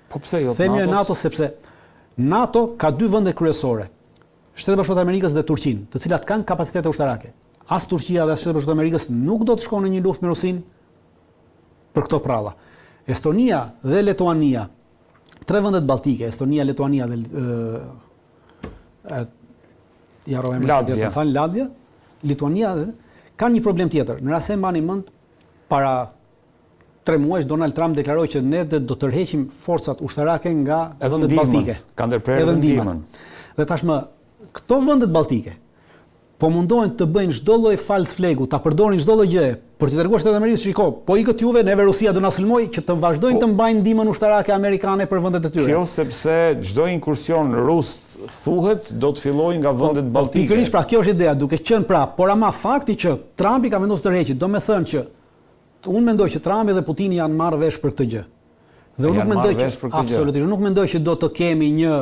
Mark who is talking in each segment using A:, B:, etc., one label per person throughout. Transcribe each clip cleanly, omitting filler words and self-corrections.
A: Po pse jo?
B: Themi NATO sepse NATO ka dy vende kryesore. Shtetet Bashkuara të Amerikës dhe Turqinë, të cilat kanë kapacitete ushtarake. As Turqia dhe as Shtetet Bashkuara të Amerikës nuk do të shkojnë në një luftë me Rusinë për këto prava. Estonia dhe Letuania, tre vendet balltike, Estonia, Letuania dhe Latvia, Lituania kanë një problem tjetër. Në rast se mbani mend, para 3 muajsh Donald Trump deklaroi që ne do të tërheqim forcat ushtarake nga vendet balltike.
A: Ka ndërprerë ndihmën.
B: Dhe tashmë këto vendet balltike po mundohen të bëjnë çdo lloj fals flegu, ta përdorin çdo lloj gjë për të treguar Shtetet Amerikës, shiko, po ikët juve, neve Rusia do na sulmoj që të vazhdojnë të mbajnë ndihmën ushtarake amerikane për vendet e tyre.
A: Kjo sepse çdo inkursion rus thuhet do të fillojë nga vendet balltike.
B: Pikërisht, pra kjo është ideja, duke qenë pra, por ama fakti që Trumpi ka vendosur të tërheqë, do të thënë që unë mendoj që Trumpi dhe Putini janë marrë vesh për këtë gjë. Dhe unë nuk mendoj që absolutisht, unë nuk mendoj që do të kemi një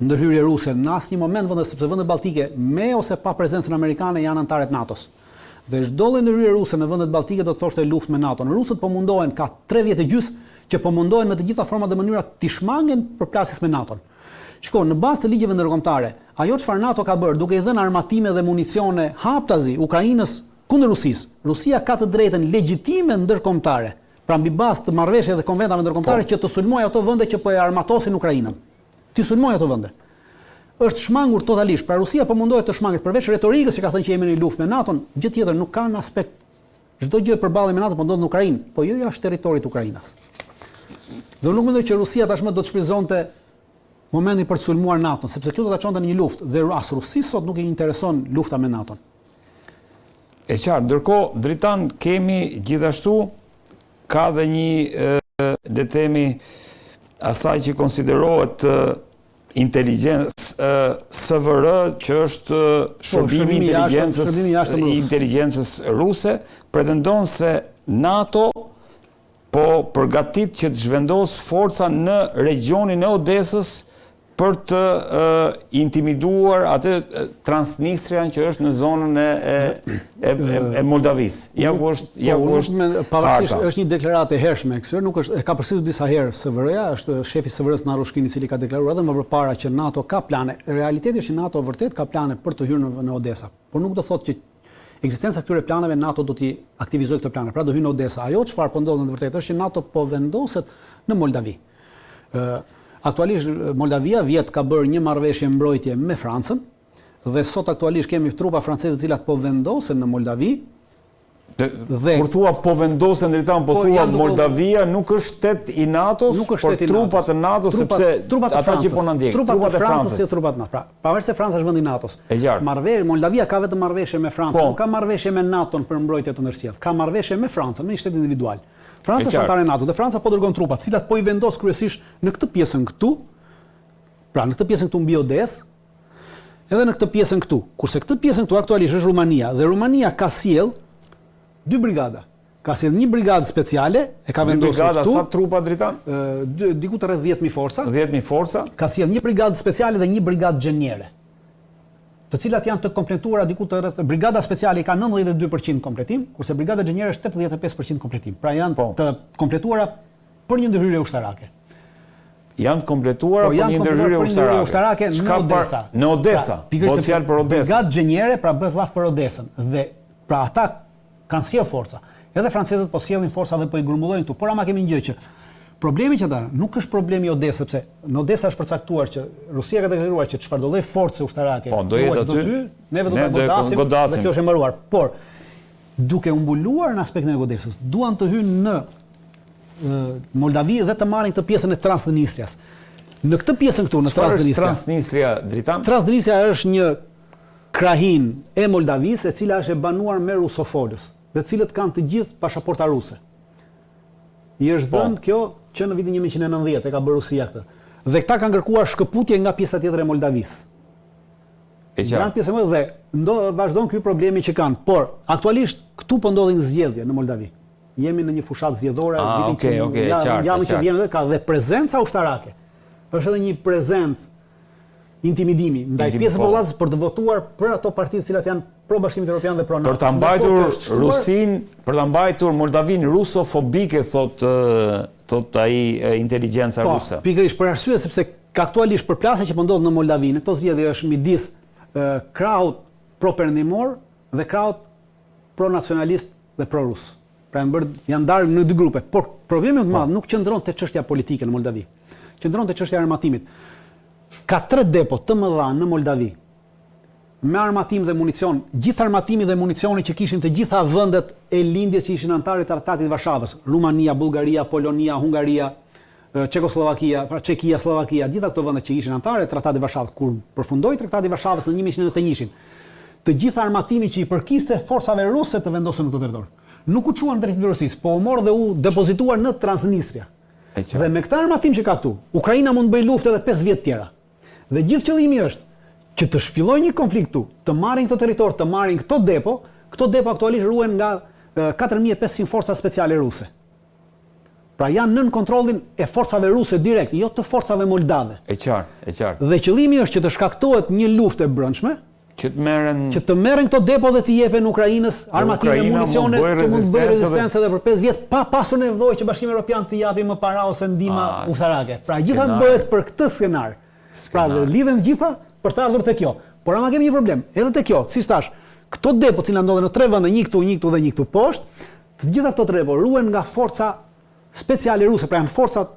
B: ndërhyrje ruse në asnjë moment, sepse vendet balltike me ose pa prezencën amerikane janë anëtarë të NATO-s. Dhe çdo lloj ndërhyrje ruse në vendet balltike do të thoshte luftë me NATO-n. Rusët po mundohen ka 3 vjet e gjys që po mundohen me të gjitha format dhe mënyrat të shmangen përplasjes me NATO-n. Shiko, në bazë të ligjeve ndërkombëtare, ajo çfarë NATO ka bërë, duke i dhënë armatime dhe municione haptazi Ukrainës kundër Rusisë. Rusia ka të drejtën legjitime ndërkombëtare, pra mbi bazë të marrëveshjeve dhe konventave ndërkombëtare që të sulmojë ato vende që po e armatosin Ukrainën. Ti sulmoj ato vende. Është shmangur totalisht. Pra Rusia po mundohet të shmanget përveç retorikës që ka thënë që jemi në luftë me NATO-n, gjë tjetër nuk ka në aspekt. Çdo gjë përballë me NATO po ndodh në Ukrainë, po jo jashtë territorit të Ukrainës. Dhe nuk mendoj që Rusia tashmë do të shfryzonte momentin për të sulmuar NATO-n, sepse kjo do ta çonte në një luftë dhe as Rusisë sot nuk i intereson lufta me NATO-n.
A: E qartë, ndërkohë dritan kemi gjithashtu ka dhe një le të themi asaj që konsiderohet inteligencë SVR, që është shërbimi i inteligjencës ruse, pretendon se NATO po përgatit që të zhvendos forca në regionin e Odesës për të intimiduar atë Transnistrian që është në zonën e Moldavisë. Ja ku është
B: pavarësisht është një deklaratë e hershme kësaj, nuk është, e ka përsëritur disa herë SVR-ja, është shefi SVR-s Narushkin i cili ka deklaruar edhe më përpara që NATO ka plane. Realiteti është që NATO vërtet ka plane për të hyrë në Odesa, por nuk do thotë që ekzistenca këtyre planeve NATO do t'i aktivizojë këto plane, pra do hyjë në Odesa. Ajo çfarë po ndodh në të vërtetë është që NATO po vendoset në Moldavi. Aktualisht Moldavia vjet ka bërë një marrëveshje mbrojtje me Francën dhe sot aktualisht kemi trupa franceze të cilat po vendosen në Moldavi.
A: Dhe kur thua po vendosen dritan, po thua Moldavia nuk është shtet i NATO-s, por trupat e NATO sepse ata që po na ndjek,
B: trupat e Francës, trupat NATO. Pra, pavarësisht se Franca është vend i NATO-s. Moldavia ka vetëm marrëveshje me Francën, nuk ka marrëveshje me NATO-n për mbrojtje të ndërsjellë. Ka marrëveshje me Francën, në një shtet individual. Franca është anëtare e NATO dhe Franca po dërgon trupa, të cilat po i vendos kryesisht në këtë pjesën këtu, pra në këtë pjesën këtu mbi Odesë, edhe në këtë pjesën këtu. Kurse këtë pjesën këtu aktualisht është Rumania dhe Rumania ka sjell 2 brigada. Ka sjell një brigadë speciale, e ka vendosur këtu.
A: Brigada sa trupa dritan?
B: Diku të rreth 10.000 forca.
A: 10.000 forca.
B: Ka sjell një brigadë speciale dhe një brigadë gjeniere, të cilat janë të kompletuara diku të rreth. Brigada speciale ka 92% kompletim, kurse brigada gjeniere është 85% kompletim. Pra janë të kompletuara për një ndërhyrje ushtarake.
A: Janë të kompletuara për një ndërhyrje ushtarake
B: në Odesa.
A: Në Odesa.
B: Bëhet fjalë për Odesën. Brigada gjeniere pra bëhet llaf për Odesën dhe pra ata kanë sjell forca. Edhe francezët po sjellin forca dhe po i grumbullojnë këtu. Por ama kemi një gjë që problemi që ata nuk është problemi i Odesës, sepse në Odesa është përcaktuar që Rusia ka deklaruar që çfarë do lloj force ushtarake
A: do jetë aty,
B: neve do ta godasim dhe kjo është e mbaruar. Por duke u mbuluar në aspektin e Odesës, duan të hyjnë në Moldavi dhe të marrin këtë pjesën e Transnistrias. Në këtë pjesën këtu në
A: Transnistria dritan?
B: Transnistria është një krahin e Moldavisë e cila është e banuar me rusofolës, dhe cilët kanë të gjithë pasaporta ruse. I është dhënë kjo që në vitin 1990 e ka bërë Rusia këtë. Dhe këta kanë kërkuar shkëputje nga pjesa tjetër e Moldavisë. Nga pjesa më dhe vazhdon ky problemi që kanë, por aktualisht këtu po ndodhin zgjedhje në Moldavi. Jemi në një fushatë zgjedhore, javën që vjen edhe ka dhe prezenca ushtarake. Është edhe një prezencë intimidimi ndaj pjesës së popullatës për të votuar për ato partitë cilat janë pro Bashkimit Evropian dhe pro NATO.
A: Për ta mbajtur Rusin, për ta mbajtur Moldavin rusofobike, thot ai inteligjenca ruse.
B: Po, pikërisht për arsye sepse ka aktualisht përplasje që po ndodh në Moldavi. Këto zgjedhje është midis krahut pro-perëndimor dhe krahut pro-nacionalist dhe pro-rus. Pra janë ndarë në dy grupe. Por problemi më i madh nuk qëndron te çështja politike në Moldavi. Qëndron te çështja e armatimit. Ka 3 depo të mëdha në Moldavi me armatim dhe municion, gjithë armatimi dhe municioni që kishin të gjitha vendet e lindjes që ishin antarë të Tratatit të Varshavës, Rumania, Bullgaria, Polonia, Hungaria, Çekoslovakia, Çekia, Slovakia, gjitha këto vende që ishin antarë të Tratatit të Varshavës kur përfundoi Tratati i Varshavës në 1991. Të gjitha armatimi që i përkiste forcave ruse të vendosur në këtë territor. Nuk u çuan drejt Rusisë, po u morë dhe u depozituar në Transnistria. Dhe me këtë armatim që ka këtu, Ukraina mund të bëjë luftë edhe 5 vjet tjera. Dhe gjithë qëllimi është që të shfillojë një konflikt këtu, të marrin këtë territor, të marrin këto depo aktualisht ruhen nga 4500 forca speciale ruse. Pra janë nën kontrollin e forcave ruse direkt, jo të forcave moldave.
A: E qartë.
B: Dhe qëllimi është që të shkaktohet një luftë e brendshme, që të merren këto depo dhe të jepen Ukrainës armatime dhe municione që mund të bëjë rezistencë edhe për 5 vjet pa pasur nevojë që Bashkimi Evropian të japë më para ose ndihmë ushtarake. Pra gjitha bëhet për këtë skenar. Pra lidhen të gjitha për të ardhur te kjo. Por ama kemi një problem. Edhe te kjo, siç thash, këto depo që ndodhen në 3 vende, një këtu dhe një këtu poshtë, të gjitha këto depo ruhen nga forca speciale ruse, pra janë forcat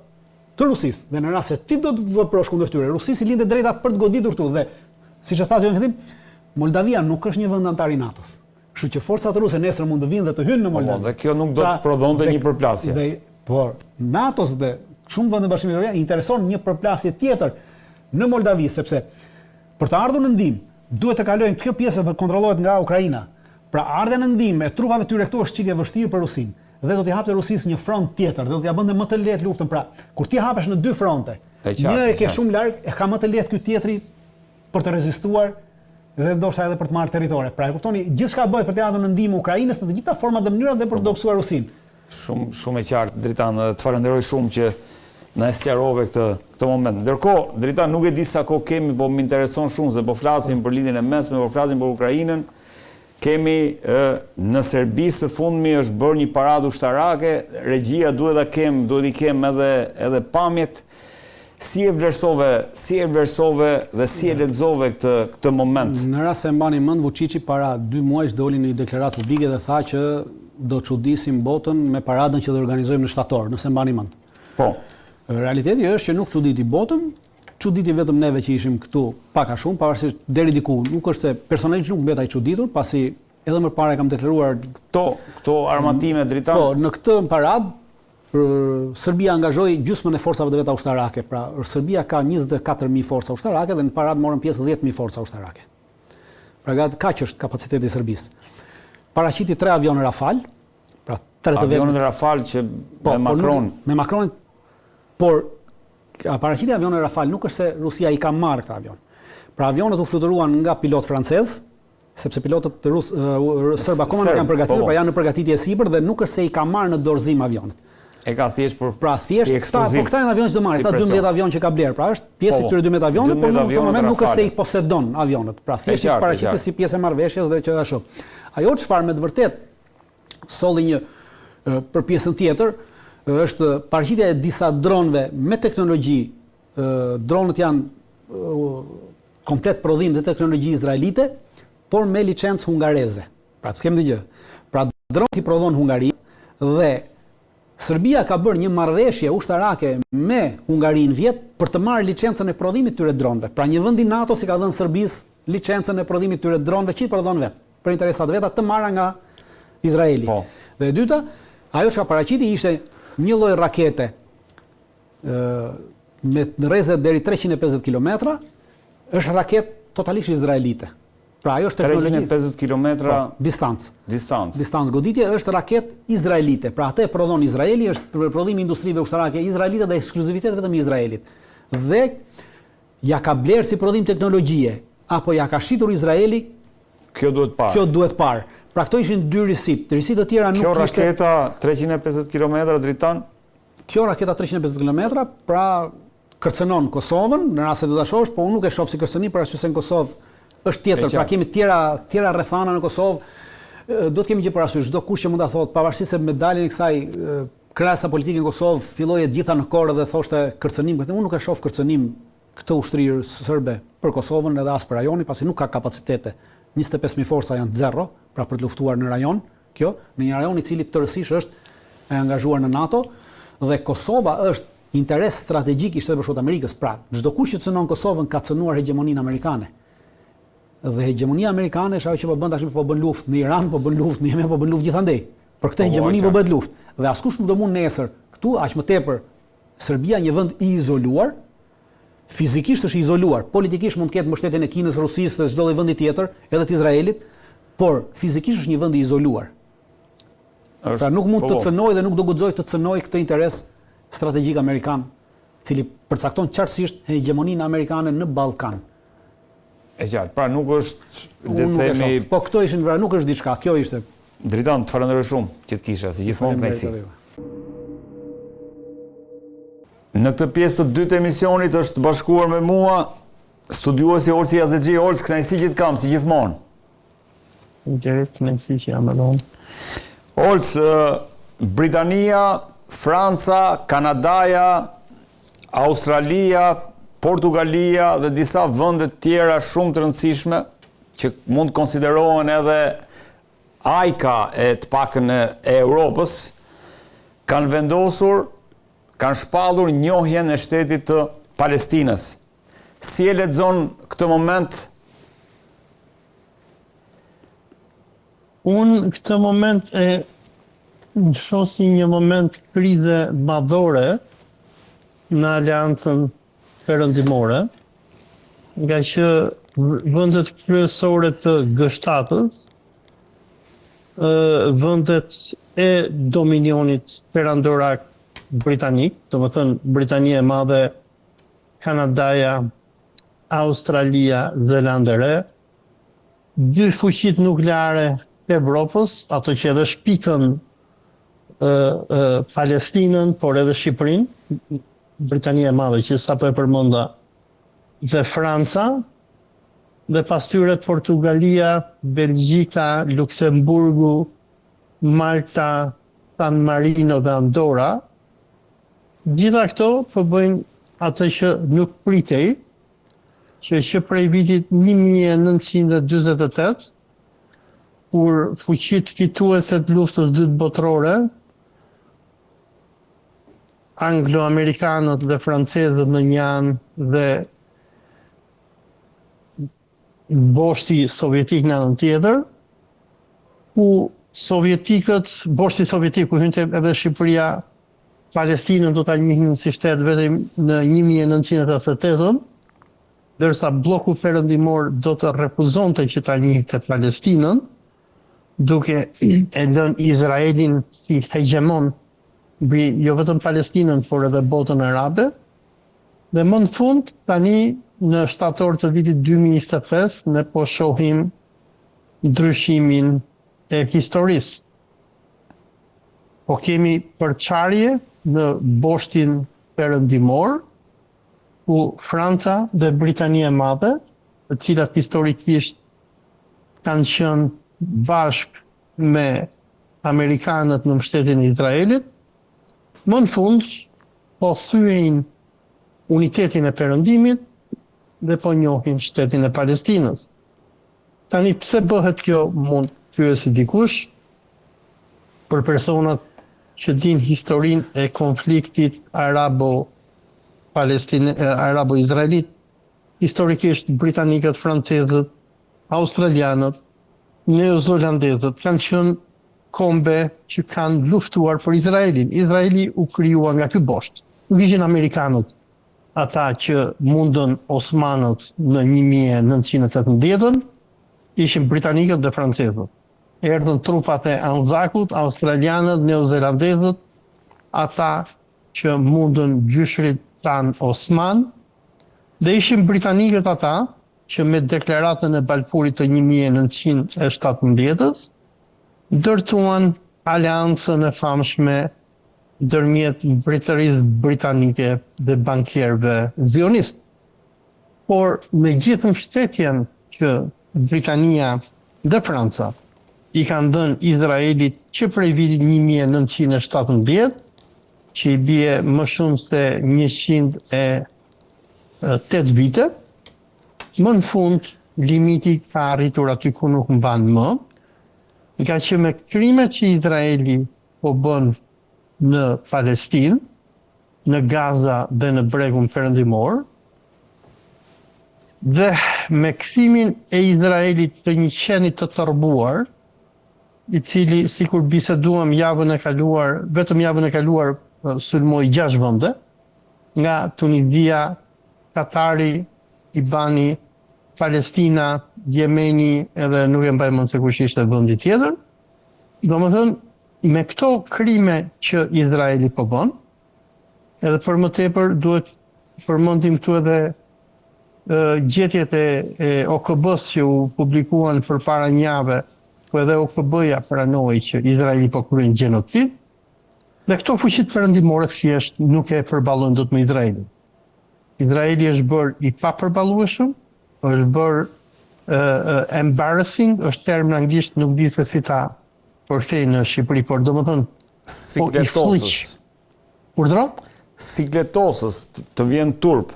B: të Rusisë. Dhe në rast se ti do të veprosh kundër tyre, Rusisi lindë drejta për të goditur këtu dhe siç e thatë në fillim, Moldavia nuk është një vend antar i NATO-s. Kështu që forcat ruse nesër mund të vinë dhe të hyjnë në Moldavi.
A: Dhe kjo nuk do të prodhonte një përplasje.
B: Por NATO-s dhe shumë vende Bashkimit Evropian intereson një përplasje tjetër në Moldavi, sepse për të ardhur në ndihmë duhet të kalojnë kjo pjesë që kontrollohet nga Ukraina. Pra ardha në ndihmë e trupave tyre këtu është çike vështirë për Rusin dhe do t'i hapte Rusisë një front tjetër, dhe do t'ia bënte më të lehtë luftën. Pra kur ti hapesh në 2 fronte, njëri ke shumë larg, e ka më të lehtë ky tjetri për të rezistuar dhe ndoshta edhe për të marrë territore. Pra e kuptoni, gjithçka bëhet për të ardhur në ndihmë Ukrainës në të gjitha format dhe mënyrat dhe për të dobësuar Rusin.
A: Shumë e qartë, Dritan, të falenderoj shumë që na sqarove këtë moment. Ndërkohë, Dritan, nuk e di sa kohë kemi, po më intereson shumë se po flasim për lidhjen e mesme, po flasim për Ukrainën. Kemi në Serbi së fundmi është bërë një paradë ushtarake, regjia duhet i kem edhe pamjet. Si e vlerësove dhe si e lexove këtë moment?
B: Në rast se mbani mend, Vučići para 2 muajsh doli në një deklaratë publike dhe tha që do çudisim botën me paradën që do organizojmë në shtator, nëse mbani mend.
A: Po.
B: Realiteti është që nuk çuditi botën, çuditi vetëm neve që ishim këtu pak a shumë, pavarësisht deri diku. Nuk është se personalisht nuk mbeta i çuditur, pasi edhe më parë kam deklaruar
A: këto armatime Dritan.
B: Po, në këtë paradë Serbia angazhoi gjysmën e forcave të veta ushtarake. Pra, Serbia ka 24.000 forca ushtarake dhe në paradë morën pjesë 10.000 forca ushtarake. Pra, kaq është kapaciteti i Serbisë. Paraqiti 3 avione Rafale, pra 3
A: avionet Rafale që
B: me Macron, por paraqiti avione Rafale nuk është se Rusia i ka marrë këtë avion. Pra, avionet u fluturuan nga pilot francez, sepse pilotët serb akoma nuk janë përgatitur, pra janë në përgatitje e sipër dhe nuk është se i ka marrë në dorëzim avionet.
A: E ka thjesht për
B: si eksploziv. Këta janë avionë që do marrë, këta 12 avion që ka blerë, pra është pjesë e këtyre 12 avionëve, por në këtë moment nuk është se i posedon avionët. Pra thjesht i paraqitet si pjesë e marrëveshjes dhe që ashtu. Ajo çfarë me të vërtet solli një për pjesën tjetër është paraqitja e disa dronëve me teknologji. Dronët janë komplet prodhim dhe teknologji izraelite, por me licencë hungareze. Pra të kemi dëgjë. Pra dronët i prodhon Hungaria dhe Serbia ka bërë një marrëveshje ushtarake me Hungarinë vjet për të marrë licencën e prodhimit të tyre dronëve. Pra një vend i NATO-s i ka dhënë Serbisë licencën e prodhimit të tyre dronëve që i prodhon vet, për interesat veta të marra nga Izraeli.
A: Po.
B: Dhe e dyta, ajo që ka paraqiti ishte një lloj rakete me rrezet deri 350 km, është raketë totalisht izraelite. Pra ajo është teknologji
A: 350 km
B: distancë.
A: Distancë
B: Goditje është raketë izraelite. Pra atë e prodhon Izraeli, është për prodhim i industrive ushtarake izraelite dhe ekskluzivitet vetëm i Izraelit. Dhe ja ka blerë si prodhim teknologjie, apo ja ka shitur Izraeli,
A: kjo
B: duhet parë. Pra këto ishin 2 risit. Risit të tjera nuk
A: ishte. Kjo raketa 350 km Dritan?
B: Kjo raketa 350 km, pra kërcënon Kosovën, në rast se do ta shohësh, po unë nuk e shoh si kërcënim, për arsye se në Kosovë është tjetër, pra kemi tjera rrethana në Kosovë. Do të kemi gjë parasysh, çdo kush që mund ta thotë, pavarësisht se me daljen e kësaj krahasa politike në Kosovë filloi të gjitha në korë dhe thoshte kërcënim, unë nuk e shoh kërcënim këtë ushtri serbe për Kosovën edhe as për rajonin, pasi nuk ka kapacitete. 25.000 forca janë zero, pra për të luftuar në rajon, në një rajon i cili tërësisht është e angazhuar në NATO, dhe Kosova është interes strategjik i Shtetit Bashkuar të Amerikës. Pra, çdo kush që cënon Kosovën ka cënuar hegemoninë amerikane. Dhe hegemonia amerikane është ajo që po bën tashmë, po bën luftë në Iran, po bën luftë në Yemen, po bën luftë gjithandej. Për këtë hegemoni po bëhet luftë. Dhe askush nuk do mund nesër këtu aq më tepër Serbia një vend i izoluar, fizikisht është i izoluar, politikisht mund të ketë mbështetjen e Kinës, Rusisë dhe çdo lloj vendi tjetër, edhe të Izraelit, por fizikisht është një vend i izoluar. Pra nuk mund të cënoj dhe nuk do guxoj të cënoj këtë interes strategjik amerikan, i cili përcakton qartësisht hegemoninë amerikane në Ballkan.
A: E qartë, pra nuk është themi...
B: Po këto ishin, pra nuk është diçka, kjo ishte.
A: Dritan, të falenderoj shumë që të kisha, si gjithmonë kënaqësi. Në këtë pjesë të dytë emisionit është bashkuar me mua studiuesi Olsi Yazexhi. Olsi, kënaqësi që të kam, si gjithmonë.
C: Kënaqësi që jam edhe unë.
A: Olsi, Britania, Franca, Kanadaja, Australia, Portugalia dhe disa vende tjera shumë të rëndësishme që mund të konsiderohen edhe ajka e të paktën e Europës, kanë vendosur, kanë shpallur njohjen e shtetit të Palestinës. Si e lexon këtë moment?
C: Unë këtë moment e shoh si një moment krize madhore në aleancën perëndimore, nga që vendet kryesore të G7-s, vendet e dominionit perandorak britanik, domethënë Britania e Madhe, Kanadaja, Australia, Zelanda e Re, dy fuqitë nukleare të Evropës, ato që edhe shpikën Palestinën, por edhe Shqipërinë, Britania e Madhe që sapo e përmenda, dhe Franca, dhe pas tyre Portugalia, Belgjika, Luksemburgu, Malta, San Marino dhe Andorra. Gjitha këto po bëjnë atë që nuk pritej, që prej vitit 1948, kur fuqitë fituese të luftës dytë botërore, anglo-amerikanët dhe francezët në një anë dhe boshti sovjetik në anën tjetër, ku boshti sovjetik ku hynte edhe Shqipëria, Palestinën do ta njihnin si shtet vetëm në 1988, ndërsa bloku perëndimor do të refuzonte që ta njihte Palestinën, duke e lënë Izraelin si hegemon mbi jo vetëm Palestinën, por edhe botën arabe. Dhe më në fund, tani në shtator të vitit 2025, ne po shohim ndryshimin e historisë. Po kemi përçarje në boshtin perëndimor, ku Franca dhe Britania e Madhe, të cilat historikisht kanë qenë bashkë me amerikanët në mbështetjen e Izraelit, më në fund po thyejnë unitetin e perëndimit dhe po njohin shtetin e Palestinës. Tani pse bëhet kjo, mund të pyesë dikush, për personat që din historinë e konfliktit arabo-izraelit, historikisht britanikët, francezët, australianët, neozelandezët kanë qenë kombe që kanë luftuar për Izraelin. Izraeli u krijua nga ky bosht. Nuk ishin amerikanët ata që mundën Osmanët në 1918, ishin britanikët dhe francezët. Erdhën trupat e Anzakut, australianët, neozelandezët, ata që mundën gjyshrit tan Osman, dhe ishin britanikët ata që me deklaratën e Balfurit të 1917-s ndërtuan aleancën e famshme ndërmjet mbretërisë britanike dhe bankierëve zionist. Por me gjithë mbështetjen që Britania dhe Franca i kanë dhënë Izraelit që prej vitit 1917, që i bie më shumë se 108 vite, më në fund limiti ka arritur aty ku nuk mban më, nga që me krimet që Izraeli po bën në Palestinë, në Gaza dhe në Bregun Perëndimor, dhe me kthimin e Izraelit të një qeni të tërbuar, i cili, sikur biseduam vetëm javën e kaluar sulmoi 6 vende, nga Tunizia, Katari, Libani, Palestina, Jemeni, edhe nuk e mbaj mend se kush ishte vendi tjetër. Domethënë, me këto krime që Izraeli po bën, edhe për më tepër duhet përmendim këtu edhe gjetjet e OKB-s që u publikuan përpara një jave, ku edhe OKB-ja pranoi që Izraeli po kryen gjenocid, dhe këto fuqit perëndimore thjesht nuk e përballojnë dot me Izraelin. Izraeli është bërë i papërballueshëm, është bërë embarrassing, është term në anglisht, nuk di se si ta përkthej në Shqipëri, por domethënë
A: sikletosës.
C: Urdhro?
A: Sikletosës, të vjen turp.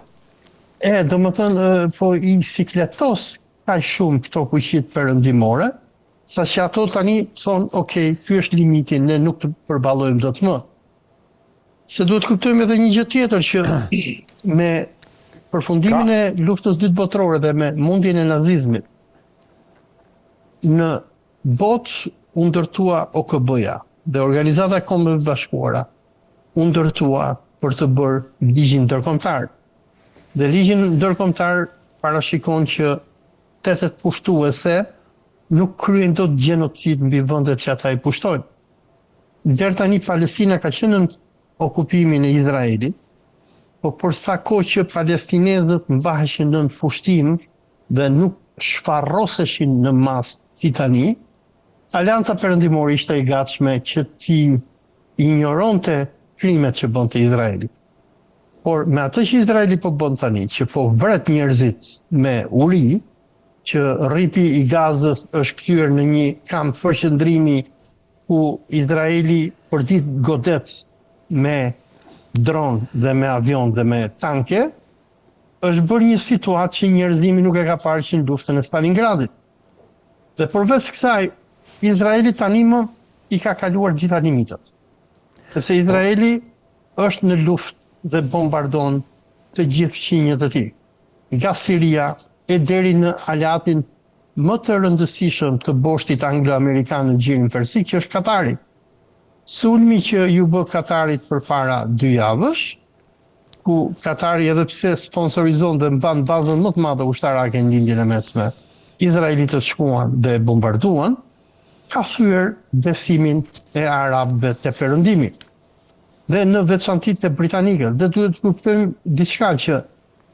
C: Domethënë po i sikletos kaq shumë këto fuqit perëndimore, saqë ato tani thonë, okay, ky është limiti, ne nuk të përballojmë dot më. Se duhet kuptojmë edhe një gjë tjetër, që me përfundimin e luftës dytë botërore dhe me mundjen e nazizmit, në botë u ndërtua OKB-ja dhe Organizata e Kombeve Bashkuara u ndërtua për të bërë ligjin ndërkombëtar. Dhe ligjin ndërkombëtar parashikon që shtetet pushtuese nuk kryen dot gjenocid mbi vendet që ata i pushtojnë. Deri tani Palestina ka qenë në okupimin e Izraelit, po për sa kohë që palestinezët mbaheshin në fushtim dhe nuk shfarroseshin në mas si tani, Alianca Perëndimore ishte e gatshme që ti ignoronte krimet që bënte Izraeli. Por me atë që Izraeli po bën tani, që po vret njerëzit me uri, që rripi i Gazës është kthyer në një kamp përqendrimi ku Izraeli për ditë godet me dron dhe me avion dhe me tanke, është bërë një situatë që njerëzimi nuk e ka parë që në luftën e Stalingradit. Dhe përveç kësaj, Izraeli tani më i ka kaluar gjitha limitat. Sepse Izraeli është në luftë dhe bombardon të gjithë fqinjet e tij. Nga Siria e deri në aleatin më të rëndësishëm të boshtit anglo-amerikan në gjirin persik, që është Katari. Sulmi që ju bë Katarit përpara 2 javësh, ku Katari edhe pse sponsorizon dhe mban bazën më të madhe ushtarake në lindjen e mesme, izraelitët shkuan dhe bombarduan, ka thyer besimin e arabëve te perëndimi. Dhe në veçantitë të britanikët, dhe duhet të kuptojmë diçka, që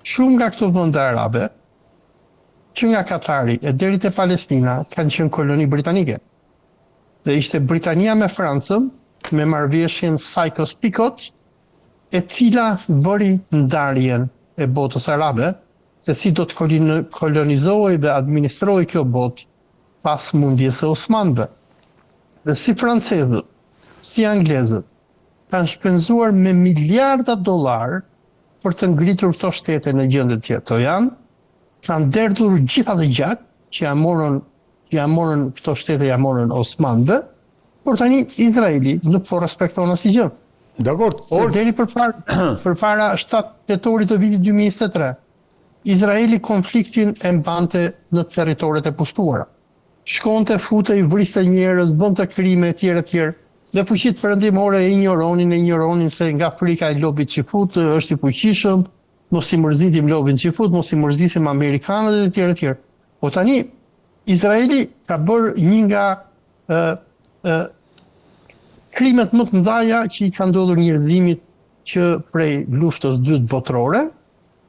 C: shumë nga këto vende arabe, që nga Katari e deri te Palestina, kanë qenë koloni britanike. Dhe ishte Britania me Francën, me marrëveshjen Sykes-Picot, e cila bëri ndarjen e botës arabe, se si do të kolonizohej dhe administrohej kjo botë pas mundjes së Osmanëve. Dhe si francezët, si anglezët, kanë shpenzuar me miliarda dollar për të ngritur këto shtete në gjendje të tjera. Kanë derdhur gjitha të gjatë që ja morën këto shtete, ja morën Osmanëve, por tani Izraeli nuk po respekton asgjë.
A: Dakor,
C: deri përpara 7 tetorit të vitit 2023, Izraeli konfliktin e mbante në territoret e pushtuara. Shkonte, futej, vriste njerëz, bënte krime etj. Dhe fuqitë perëndimore e injoronin se nga frika e lobit që fut, është i fuqishëm, mos i mërzitim lobin që fut, mos i mërzitim amerikanët etj. Po tani Izraeli ka bërë një nga krimet më të mëdha që i ka ndodhur njerëzimit që prej luftës dytë botërore,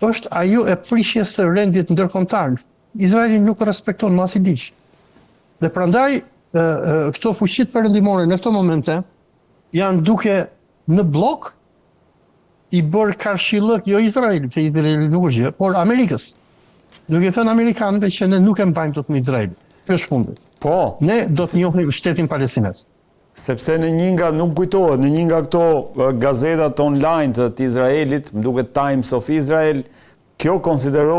C: është ajo e prishjes së rendit ndërkombëtar. Izraeli nuk respekton as i ligj. Dhe prandaj këto fuqitë perëndimore në këto momente janë duke në blok i bërë karshillëk jo Izraelit, se Izraeli nuk është gjë, por Amerikës. Duke thënë Amerikanëve që ne nuk e mbajmë dot me Izraelin. Kjo është fundi.
A: Po.
C: Ne do të njohim shtetin palestines.
A: Sepse në një nga, nuk kujtohet, në një nga këto gazetat online të Izraelit, më duket Times of Israel, kjo konsiderohet